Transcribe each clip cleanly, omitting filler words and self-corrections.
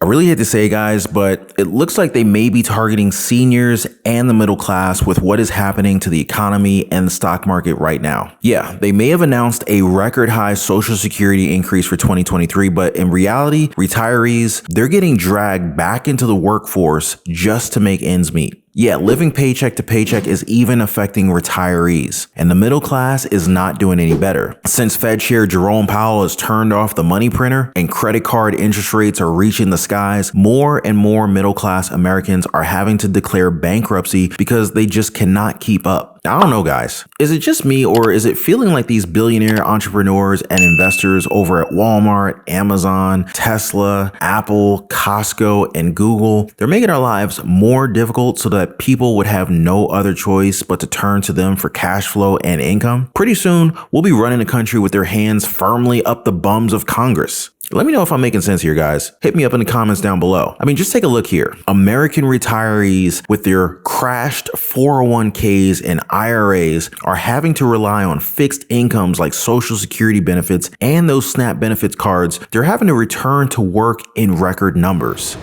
I really hate to say, guys, but it looks like they may be targeting seniors and the middle class with what is happening to the economy and the stock market right now. Yeah, they may have announced a record high Social Security increase for 2023, but in reality, retirees, they're getting dragged back into the workforce just to make ends meet. Yeah, living paycheck to paycheck is even affecting retirees, and the middle class is not doing any better. Since Fed Chair Jerome Powell has turned off the money printer and credit card interest rates are reaching the skies, more and more middle class Americans are having to declare bankruptcy because they just cannot keep up. I don't know, guys. Is it just me, or is it feeling like these billionaire entrepreneurs and investors over at Walmart, Amazon, Tesla, Apple, Costco, and Google, they're making our lives more difficult so that people would have no other choice but to turn to them for cash flow and income? Pretty soon, we'll be running the country with their hands firmly up the bums of Congress. Let me know if I'm making sense here, guys. Hit me up in the comments down below. I mean, just take a look here. American retirees with their crashed 401ks and IRAs are having to rely on fixed incomes like Social Security benefits and those SNAP benefits cards. They're having to return to work in record numbers.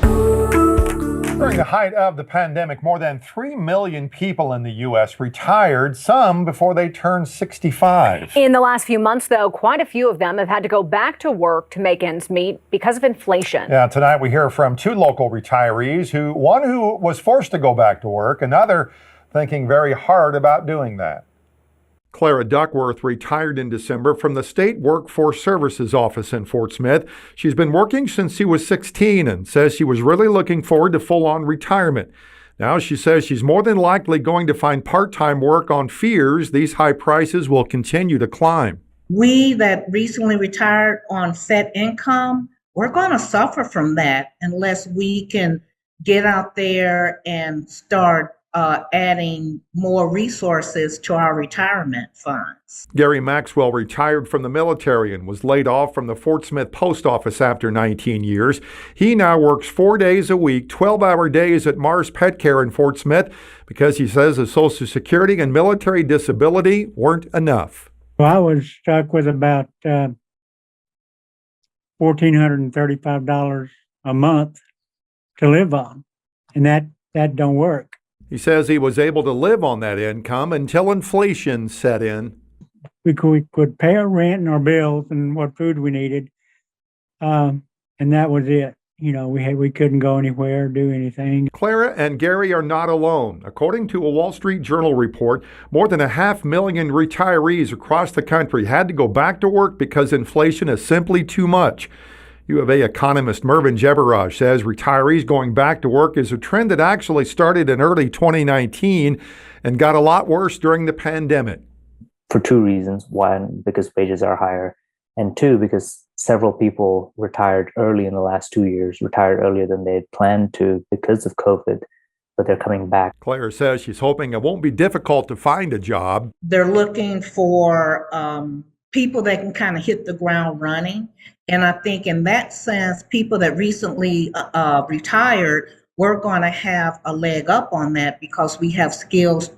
During the height of the pandemic, more than 3 million people in the U.S. retired, some before they turned 65. In the last few months, though, quite a few of them have had to go back to work to make ends meet because of inflation. Yeah, tonight we hear from two local retirees, one who was forced to go back to work, another thinking very hard about doing that. Clara Duckworth retired in December from the State Workforce Services Office in Fort Smith. She's been working since she was 16 and says she was really looking forward to full-on retirement. Now she says she's more than likely going to find part-time work on fears these high prices will continue to climb. We that recently retired on set income, we're going to suffer from that unless we can get out there and start adding more resources to our retirement funds. Gary Maxwell retired from the military and was laid off from the Fort Smith Post Office after 19 years. He now works 4 days a week, 12-hour days at Mars Pet Care in Fort Smith because he says his Social Security and military disability weren't enough. Well, I was stuck with about $1,435 a month to live on, and that don't work. He says he was able to live on that income until inflation set in. We could pay our rent and our bills and what food we needed, and that was it. You know, we couldn't go anywhere, do anything. Clara and Gary are not alone. According to a Wall Street Journal report, more than 500,000 retirees across the country had to go back to work because inflation is simply too much. U of A economist Mervyn Jebaraj says retirees going back to work is a trend that actually started in early 2019 and got a lot worse during the pandemic. For two reasons. One, because wages are higher, and two, because several people retired early in the last 2 years, retired earlier than they had planned to because of COVID, but they're coming back. Claire says she's hoping it won't be difficult to find a job. They're looking for people that can kind of hit the ground running. And I think in that sense, people that recently retired, we're going to have a leg up on that because we have skills,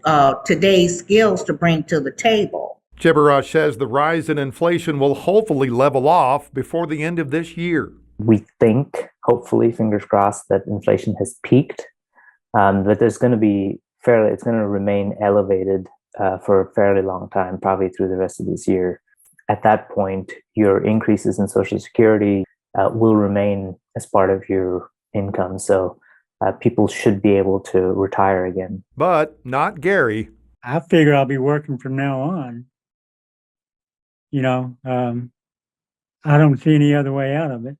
today's skills to bring to the table. Jebaraj says the rise in inflation will hopefully level off before the end of this year. We think, hopefully, fingers crossed, that inflation has peaked, but there's going to be it's going to remain elevated for a fairly long time, probably through the rest of this year. At that point, your increases in Social Security will remain as part of your income. So people should be able to retire again. But not Gary. I figure I'll be working from now on. You know, I don't see any other way out of it.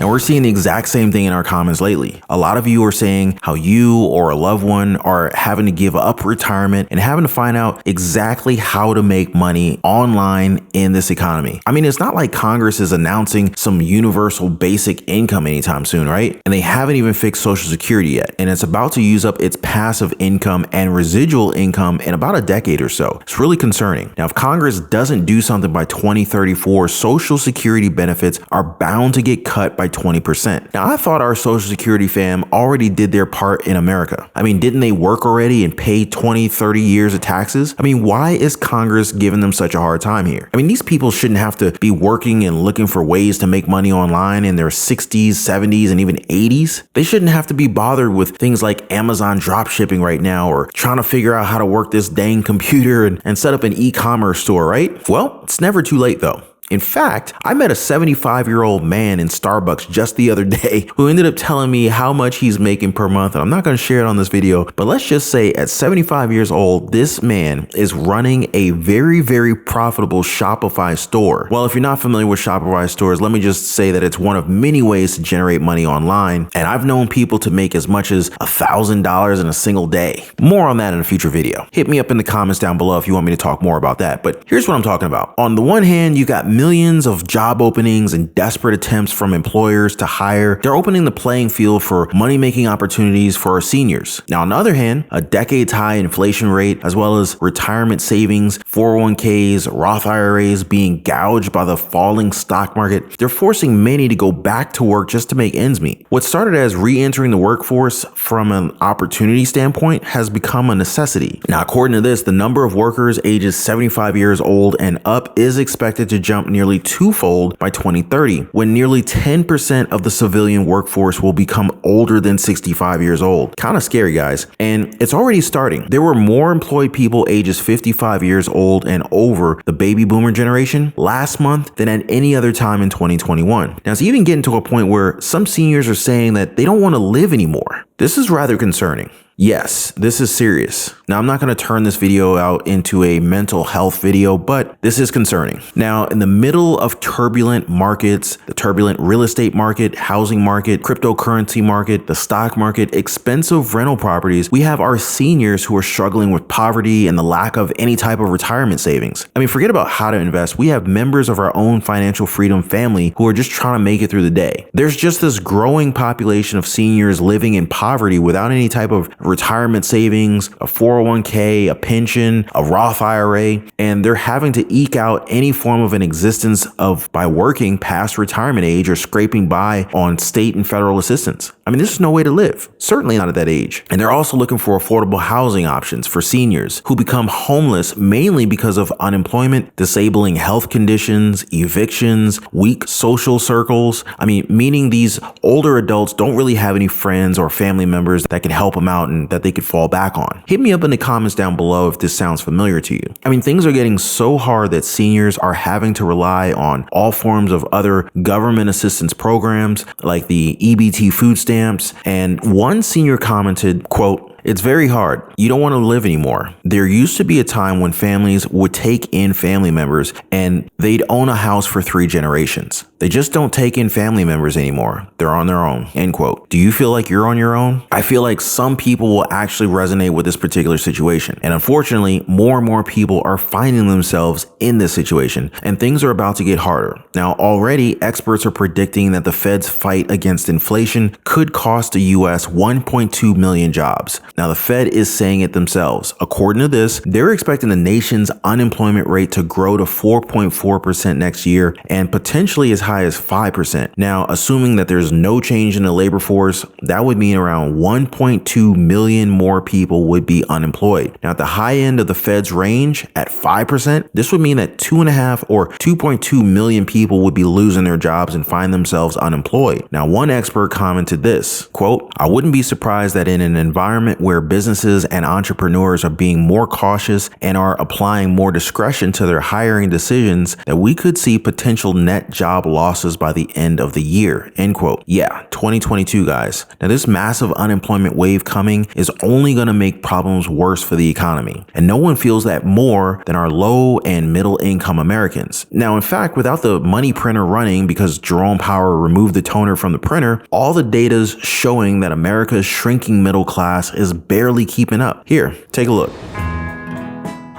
And we're seeing the exact same thing in our comments lately. A lot of you are saying how you or a loved one are having to give up retirement and having to find out exactly how to make money online in this economy. I mean, it's not like Congress is announcing some universal basic income anytime soon, right? And they haven't even fixed Social Security yet. And it's about to use up its passive income and residual income in about a decade or so. It's really concerning. Now, if Congress doesn't do something by 2034, Social Security benefits are bound to get cut by by 20%. Now, I thought our Social Security fam already did their part in America. I mean, didn't they work already and pay 20, 30 years of taxes? I mean, why is Congress giving them such a hard time here? I mean, these people shouldn't have to be working and looking for ways to make money online in their 60s, 70s, and even 80s. They shouldn't have to be bothered with things like Amazon drop shipping right now, or trying to figure out how to work this dang computer and set up an e-commerce store, right? Well, it's never too late though. In fact, I met a 75-year-old man in Starbucks just the other day who ended up telling me how much he's making per month. And I'm not going to share it on this video, but let's just say at 75 years old, this man is running a very, very profitable Shopify store. Well, if you're not familiar with Shopify stores, let me just say that it's one of many ways to generate money online. And I've known people to make as much as $1,000 in a single day. More on that in a future video. Hit me up in the comments down below if you want me to talk more about that. But here's what I'm talking about. On the one hand, you got millions of job openings and desperate attempts from employers to hire. They're opening the playing field for money-making opportunities for our seniors. Now, on the other hand, a decades-high inflation rate, as well as retirement savings, 401ks, Roth IRAs being gouged by the falling stock market, they're forcing many to go back to work just to make ends meet. What started as re-entering the workforce from an opportunity standpoint has become a necessity. Now, according to this, the number of workers ages 75 years old and up is expected to jump nearly twofold by 2030, when nearly 10% of the civilian workforce will become older than 65 years old. Kind of scary, guys. And it's already starting. There were more employed people ages 55 years old and over, the baby boomer generation, last month than at any other time in 2021. Now, it's even getting to a point where some seniors are saying that they don't want to live anymore. This is rather concerning. Yes, this is serious. Now, I'm not going to turn this video out into a mental health video, but this is concerning. Now, in the middle of turbulent markets, the turbulent real estate market, housing market, cryptocurrency market, the stock market, expensive rental properties, we have our seniors who are struggling with poverty and the lack of any type of retirement savings. I mean, forget about how to invest. We have members of our own financial freedom family who are just trying to make it through the day. There's just this growing population of seniors living in poverty without any type of retirement savings, a 401k, a pension, a Roth IRA, and they're having to eke out any form of an existence by working past retirement age or scraping by on state and federal assistance. I mean, this is no way to live, certainly not at that age. And they're also looking for affordable housing options for seniors who become homeless mainly because of unemployment, disabling health conditions, evictions, weak social circles. I mean, meaning these older adults don't really have any friends or family members that can help them out and that they could fall back on. Hit me up in the comments down below if this sounds familiar to you. I mean, things are getting so hard that seniors are having to rely on all forms of other government assistance programs like the EBT food stamps. And one senior commented, quote, "It's very hard. You don't want to live anymore. There used to be a time when families would take in family members and they'd own a house for 3 generations. They just don't take in family members anymore. They're on their own," end quote. Do you feel like you're on your own? I feel like some people will actually resonate with this particular situation. And unfortunately, more and more people are finding themselves in this situation and things are about to get harder. Now, already experts are predicting that the Fed's fight against inflation could cost the US 1.2 million jobs. Now, the Fed is saying it themselves. According to this, they're expecting the nation's unemployment rate to grow to 4.4% next year and potentially as high as 5%. Now, assuming that there's no change in the labor force, that would mean around 1.2 million more people would be unemployed. Now, at the high end of the Fed's range, at 5%, this would mean that 2.5 or 2.2 million people would be losing their jobs and find themselves unemployed. Now, one expert commented this, quote, "I wouldn't be surprised that in an environment where businesses and entrepreneurs are being more cautious and are applying more discretion to their hiring decisions, that we could see potential net job losses by the end of the year," end quote. Yeah, 2022, guys. Now, this massive unemployment wave coming is only going to make problems worse for the economy. And no one feels that more than our low and middle income Americans. Now, in fact, without the money printer running because Jerome Powell removed the toner from the printer, all the data's showing that America's shrinking middle class is barely keeping up. Here, take a look.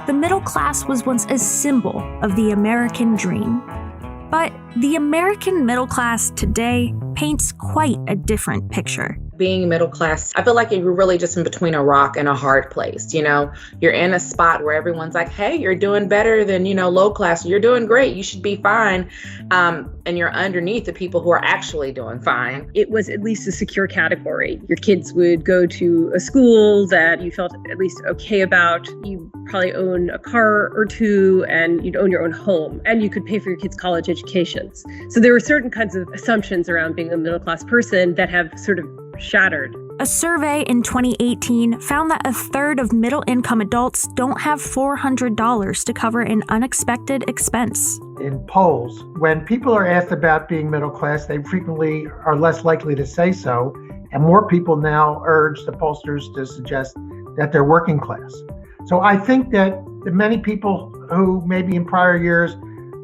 The middle class was once a symbol of the American dream. But the American middle class today paints quite a different picture. being middle class, I feel like you're really just in between a rock and a hard place. You know, you're in a spot where everyone's like, hey, you're doing better than, low class. You're doing great. You should be fine. And you're underneath the people who are actually doing fine. It was at least a secure category. Your kids would go to a school that you felt at least okay about. You probably own a car or two, and you'd own your own home, and you could pay for your kids' college educations. So there were certain kinds of assumptions around being a middle-class person that have sort of shattered. A survey in 2018 found that a third of middle-income adults don't have $400 to cover an unexpected expense. In polls, when people are asked about being middle class, they frequently are less likely to say so, and more people now urge the pollsters to suggest that they're working class. So I think that many people who maybe in prior years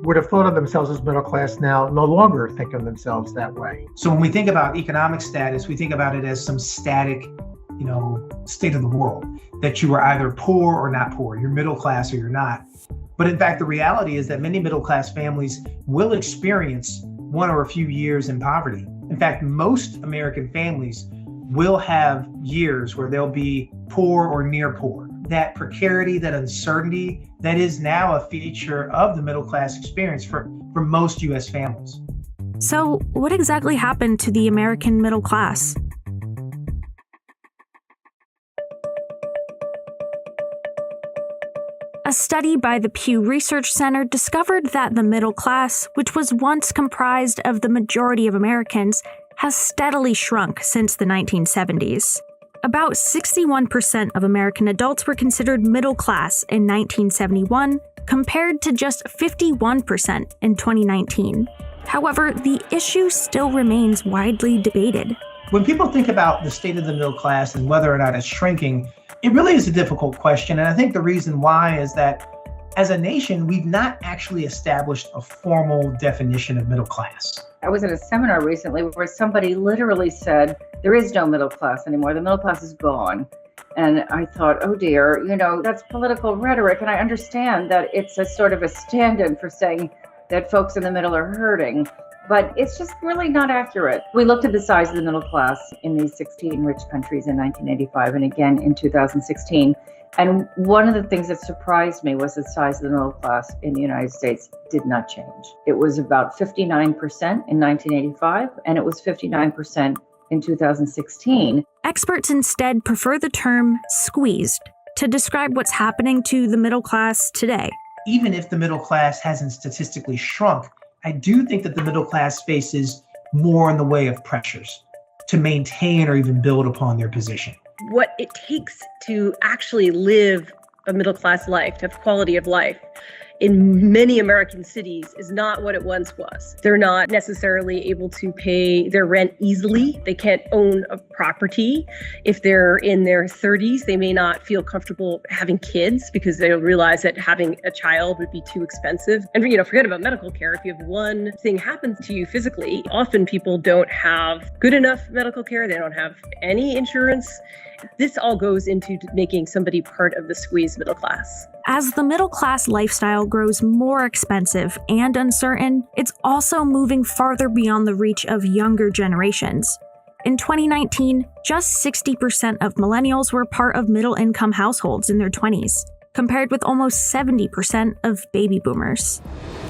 would have thought of themselves as middle class now no longer think of themselves that way. So when we think about economic status, we think about it as some static, state of the world, that you are either poor or not poor, you're middle class or you're not. But in fact, the reality is that many middle class families will experience one or a few years in poverty. In fact, most American families will have years where they'll be poor or near poor. That precarity, that uncertainty, that is now a feature of the middle class experience for most U.S. families. So, what exactly happened to the American middle class? A study by the Pew Research Center discovered that the middle class, which was once comprised of the majority of Americans, has steadily shrunk since the 1970s. About 61% of American adults were considered middle class in 1971, compared to just 51% in 2019. However, the issue still remains widely debated. When people think about the state of the middle class and whether or not it's shrinking, it really is a difficult question. And I think the reason why is that as a nation, we've not actually established a formal definition of middle class. I was at a seminar recently where somebody literally said, there is no middle class anymore. The middle class is gone. And I thought, oh dear, that's political rhetoric. And I understand that it's a sort of a stand-in for saying that folks in the middle are hurting. But it's just really not accurate. We looked at the size of the middle class in these 16 rich countries in 1985 and again in 2016. And one of the things that surprised me was the size of the middle class in the United States did not change. It was about 59% in 1985, and it was 59% in 2016. Experts instead prefer the term squeezed to describe what's happening to the middle class today. Even if the middle class hasn't statistically shrunk, I do think that the middle class faces more in the way of pressures to maintain or even build upon their position. What it takes to actually live a middle class life, to have quality of life in many American cities is not what it once was. They're not necessarily able to pay their rent easily. They can't own a property. If they're in their 30s, they may not feel comfortable having kids because they'll realize that having a child would be too expensive. And forget about medical care. If you have one thing happen to you physically, often people don't have good enough medical care. They don't have any insurance. This all goes into making somebody part of the squeezed middle class. As the middle class lifestyle grows more expensive and uncertain, it's also moving farther beyond the reach of younger generations. In 2019, just 60% of millennials were part of middle-income households in their 20s, compared with almost 70% of baby boomers.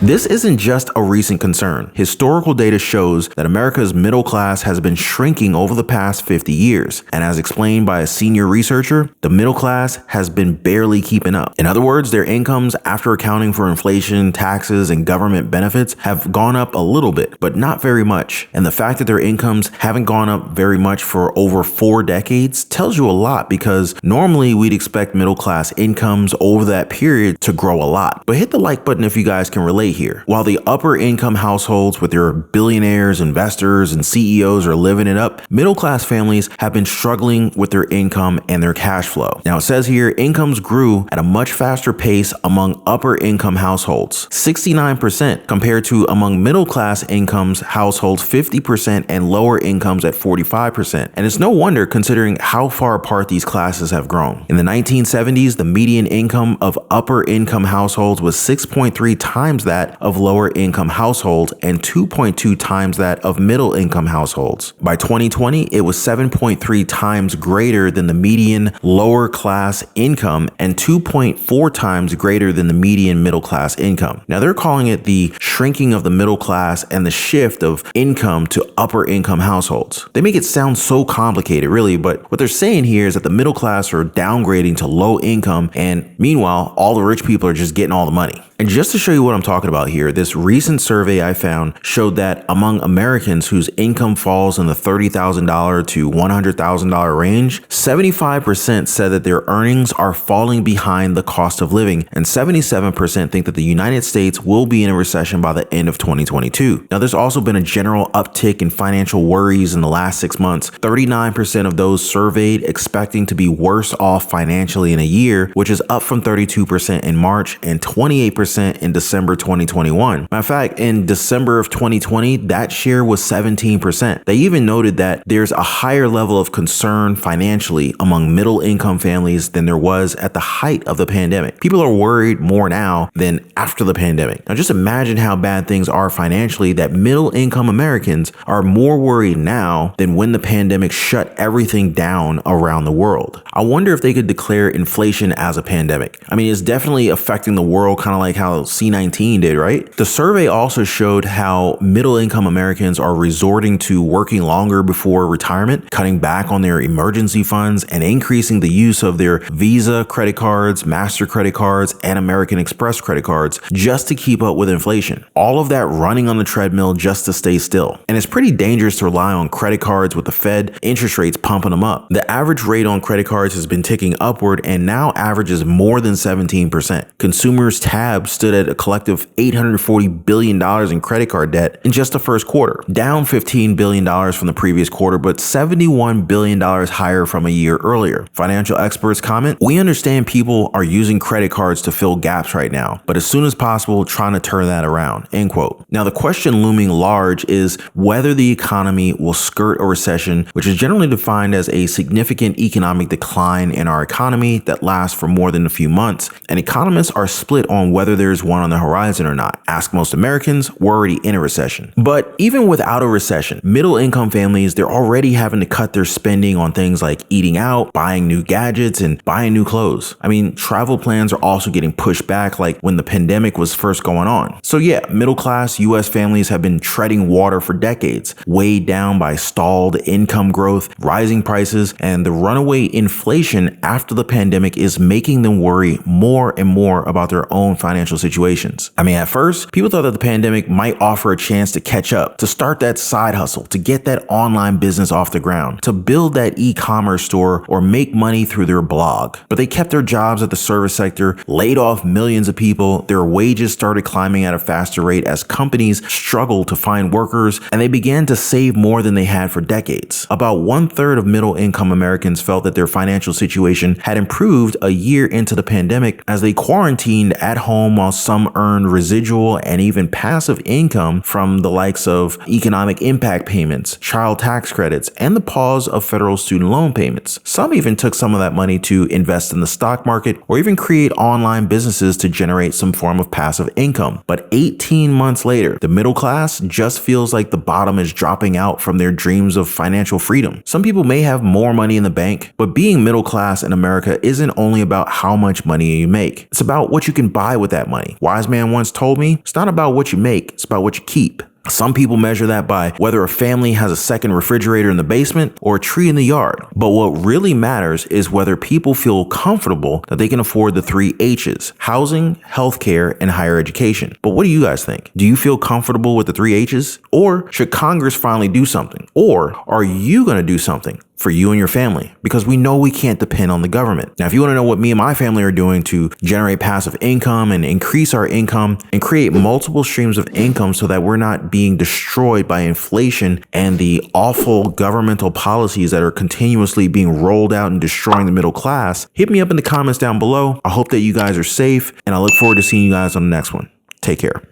This isn't just a recent concern. Historical data shows that America's middle class has been shrinking over the past 50 years. And as explained by a senior researcher, the middle class has been barely keeping up. In other words, their incomes after accounting for inflation, taxes, and government benefits have gone up a little bit, but not very much. And the fact that their incomes haven't gone up very much for over 4 decades tells you a lot, because normally we'd expect middle class incomes over that period to grow a lot. But hit the like button if you guys can relate here. While the upper income households with their billionaires, investors, and CEOs are living it up, middle class families have been struggling with their income and their cash flow. Now it says here, incomes grew at a much faster pace among upper income households, 69%, compared to among middle class incomes households 50% and lower incomes at 45%. And it's no wonder considering how far apart these classes have grown. In the 1970s, the median income of upper income households was 6.3 times that that of lower income households and 2.2 times that of middle income households. By 2020, it was 7.3 times greater than the median lower class income and 2.4 times greater than the median middle class income. Now they're calling it the shrinking of the middle class and the shift of income to upper income households. They make it sound so complicated, really, but what they're saying here is that the middle class are downgrading to low income, and meanwhile, all the rich people are just getting all the money. And just to show you what I'm talking about here, this recent survey I found showed that among Americans whose income falls in the $30,000 to $100,000 range, 75% said that their earnings are falling behind the cost of living, and 77% think that the United States will be in a recession by the end of 2022. Now, there's also been a general uptick in financial worries in the last 6 months. 39% of those surveyed expecting to be worse off financially in a year, which is up from 32% in March and 28% in December 2021. Matter of fact, in December of 2020, that share was 17%. They even noted that there's a higher level of concern financially among middle income families than there was at the height of the pandemic. People are worried more now than after the pandemic. Now just imagine how bad things are financially that middle income Americans are more worried now than when the pandemic shut everything down around the world. I wonder if they could declare inflation as a pandemic. I mean, it's definitely affecting the world, kind of like how C-19 did, right? The survey also showed how middle income Americans are resorting to working longer before retirement, cutting back on their emergency funds, and increasing the use of their Visa credit cards, Master credit cards, and American Express credit cards just to keep up with inflation. All of that running on the treadmill just to stay still. And it's pretty dangerous to rely on credit cards with the Fed interest rates pumping them up. The average rate on credit cards has been ticking upward and now averages more than 17%. Consumers' tabs stood at a collective $840 billion in credit card debt in just the first quarter, down $15 billion from the previous quarter, but $71 billion higher from a year earlier. Financial experts comment, "We understand people are using credit cards to fill gaps right now, but as soon as possible, trying to turn that around," end quote. Now, the question looming large is whether the economy will skirt a recession, which is generally defined as a significant economic decline in our economy that lasts for more than a few months, and economists are split on whether there's one on the horizon or not. Ask most Americans, we're already in a recession. But even without a recession, middle income families, they're already having to cut their spending on things like eating out, buying new gadgets, and buying new clothes. I mean, travel plans are also getting pushed back like when the pandemic was first going on. So yeah, middle class US families have been treading water for decades, weighed down by stalled income growth, rising prices, and the runaway inflation after the pandemic is making them worry more and more about their own financial situations. I mean, at first, people thought that the pandemic might offer a chance to catch up, to start that side hustle, to get that online business off the ground, to build that e-commerce store or make money through their blog. But they kept their jobs at the service sector, laid off millions of people, their wages started climbing at a faster rate as companies struggled to find workers, and they began to save more than they had for decades. About 1/3 of middle income Americans felt that their financial situation had improved a year into the pandemic as they quarantined at home while some earned residual and even passive income from the likes of economic impact payments, child tax credits, and the pause of federal student loan payments. Some even took some of that money to invest in the stock market or even create online businesses to generate some form of passive income. But 18 months later, the middle class just feels like the bottom is dropping out from their dreams of financial freedom. Some people may have more money in the bank, but being middle class in America isn't only about how much money you make. It's about what you can buy with that money. Wise man once told me, it's not about what you make, it's about what you keep. Some people measure that by whether a family has a second refrigerator in the basement or a tree in the yard. But what really matters is whether people feel comfortable that they can afford the 3 H's: housing, healthcare, and higher education. But what do you guys think? Do you feel comfortable with the 3 H's? Or should Congress finally do something? Or are you going to do something for you and your family? Because we know we can't depend on the government. Now, if you want to know what me and my family are doing to generate passive income and increase our income and create multiple streams of income so that we're not being destroyed by inflation and the awful governmental policies that are continuously being rolled out and destroying the middle class, hit me up in the comments down below. I hope that you guys are safe, and I look forward to seeing you guys on the next one. Take care.